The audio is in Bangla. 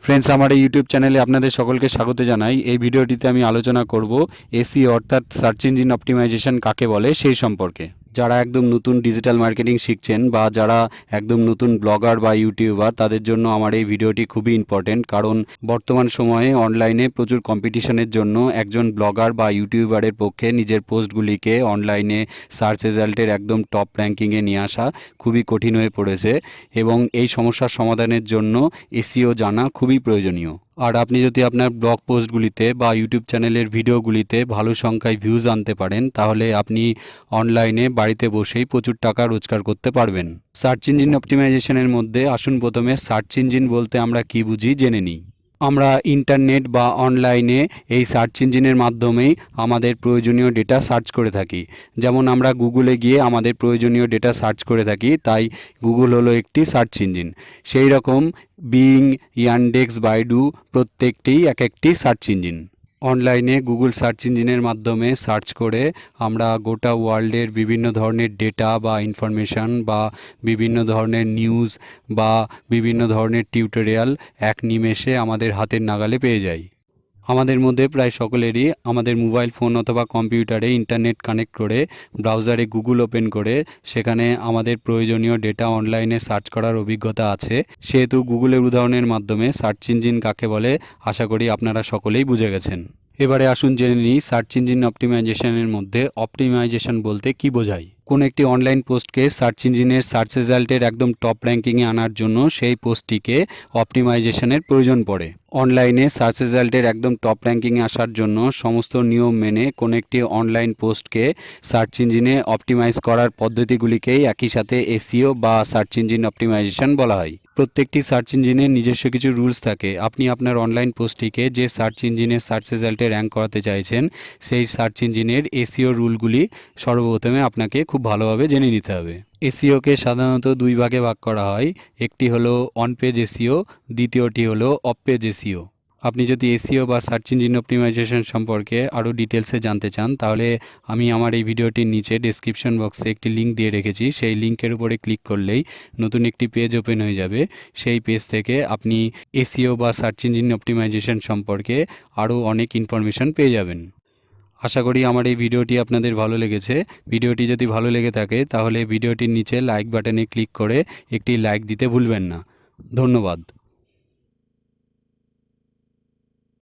ফ্রেন্ডস, আমার এই ইউটিউব চ্যানেলে আপনাদের সকলকে স্বাগত জানাই। এই ভিডিওটিতে আমি আলোচনা করব এসইও অর্থাৎ সার্চ ইঞ্জিন অপটিমাইজেশন কাকে বলে সেই সম্পর্কে। যারা একদম নতুন ডিজিটাল মার্কেটিং শিখছেন বা যারা একদম নতুন ব্লগার বা ইউটিউবার, তাদের জন্য আমার এই ভিডিওটি খুবই ইম্পর্টেন্ট। কারণ বর্তমান সময়ে অনলাইনে প্রচুর কম্পিটিশনের জন্য একজন ব্লগার বা ইউটিউবারের পক্ষে নিজের পোস্টগুলিকে অনলাইনে সার্চ রেজাল্টের একদম টপ র্যাঙ্কিংয়ে নিয়ে আসা খুবই কঠিন হয়ে পড়েছে এবং এই সমস্যার সমাধানের জন্য এসইও জানা খুবই প্রয়োজনীয়। আর আপনি যদি আপনার ব্লগ পোস্টগুলিতে বা ইউটিউব চ্যানেলের ভিডিওগুলিতে ভালো সংখ্যায় ভিউজ আনতে পারেন, তাহলে আপনি অনলাইনে বাড়িতে বসেই প্রচুর টাকা রোজগার করতে পারবেন। সার্চ ইঞ্জিন অপটিমাইজেশনের মধ্যে আসুন প্রথমে সার্চ ইঞ্জিন বলতে আমরা কি বুঝি জেনে নিই। আমরা ইন্টারনেট বা অনলাইনে এই সার্চ ইঞ্জিনের মাধ্যমেই আমাদের প্রয়োজনীয় ডেটা সার্চ করে থাকি। যেমন আমরা গুগলে গিয়ে আমাদের প্রয়োজনীয় ডেটা সার্চ করে থাকি, তাই গুগল হলো একটি সার্চ ইঞ্জিন। সেই রকম বিং, ইয়ান্ডেক্স, বাইডু প্রত্যেকটিই এক একটি সার্চ ইঞ্জিন। অনলাইনে গুগল সার্চ ইঞ্জিনের মাধ্যমে সার্চ করে আমরা গোটা ওয়ার্ল্ডের বিভিন্ন ধরনের ডেটা বা ইনফরমেশন বা বিভিন্ন ধরনের নিউজ বা বিভিন্ন ধরনের টিউটোরিয়াল এক নিমেষে আমাদের হাতের নাগালে পেয়ে যাই। আমাদের মধ্যে প্রায় সকলেরই আমাদের মোবাইল ফোন অথবা কম্পিউটারে ইন্টারনেট কানেক্ট করে ব্রাউজারে গুগল ওপেন করে সেখানে আমাদের প্রয়োজনীয় ডেটা অনলাইনে সার্চ করার অভিজ্ঞতা আছে। সেহেতু গুগলের উদাহরণের মাধ্যমে সার্চ ইঞ্জিন কাকে বলে আশা করি আপনারা সকলেই বুঝে গেছেন। এবারে আসুন জেনে নিই সার্চ ইঞ্জিন অপটিমাইজেশনের মধ্যে অপটিমাইজেশন বলতে কি বোঝায়। কোনো একটি অনলাইন পোস্টকে সার্চ ইঞ্জিনের সার্চ রেজাল্টের একদম টপ র্যাঙ্কিংয়ে আনার জন্য সেই পোস্টটিকে অপটিমাইজেশনের প্রয়োজন পড়ে। অনলাইনে সার্চ রেজাল্টের একদম টপ র্যাঙ্কিংয়ে আসার জন্য সমস্ত নিয়ম মেনে কোনো একটি অনলাইন পোস্টকে সার্চ ইঞ্জিনে অপটিমাইজ করার পদ্ধতিগুলিকেই একই সাথে এসইও বা সার্চ ইঞ্জিন অপটিমাইজেশন বলা হয়। প্রত্যেকটি সার্চ ইঞ্জিনের নিজস্ব কিছু রুলস থাকে। আপনি আপনার অনলাইন পোস্টটিকে যে সার্চ ইঞ্জিনে সার্চ রেজাল্টে র্যাঙ্ক করাতে চাইছেন, সেই সার্চ ইঞ্জিনের এসইও রুলগুলি সর্বপ্রথমে আপনাকে খুব ভালোভাবে জেনে নিতে হবে। এসইওকে সাধারণত দুই ভাগে ভাগ করা হয়। একটি হলো অন পেজ এসইও, দ্বিতীয়টি হলো অফ পেজ এসইও। আপনি যদি এসইও বা সার্চ ইঞ্জিন অপটিমাইজেশন সম্পর্কে আরও ডিটেলসে জানতে চান, তাহলে আমি আমার এই ভিডিওটির নিচে ডেসক্রিপশন বক্সে একটি লিঙ্ক দিয়ে রেখেছি। সেই লিঙ্কের উপরে ক্লিক করলেই নতুন একটি পেজ ওপেন হয়ে যাবে। সেই পেজ থেকে আপনি এসইও বা সার্চ ইঞ্জিন অপটিমাইজেশন সম্পর্কে আরও অনেক ইনফরমেশন পেয়ে যাবেন। আশা করি আমার এই ভিডিওটি আপনাদের ভালো লেগেছে। ভিডিওটি যদি ভালো লেগে থাকে তাহলে ভিডিওটির নিচে লাইক বাটনে ক্লিক করে একটি লাইক দিতে ভুলবেন না। ধন্যবাদ।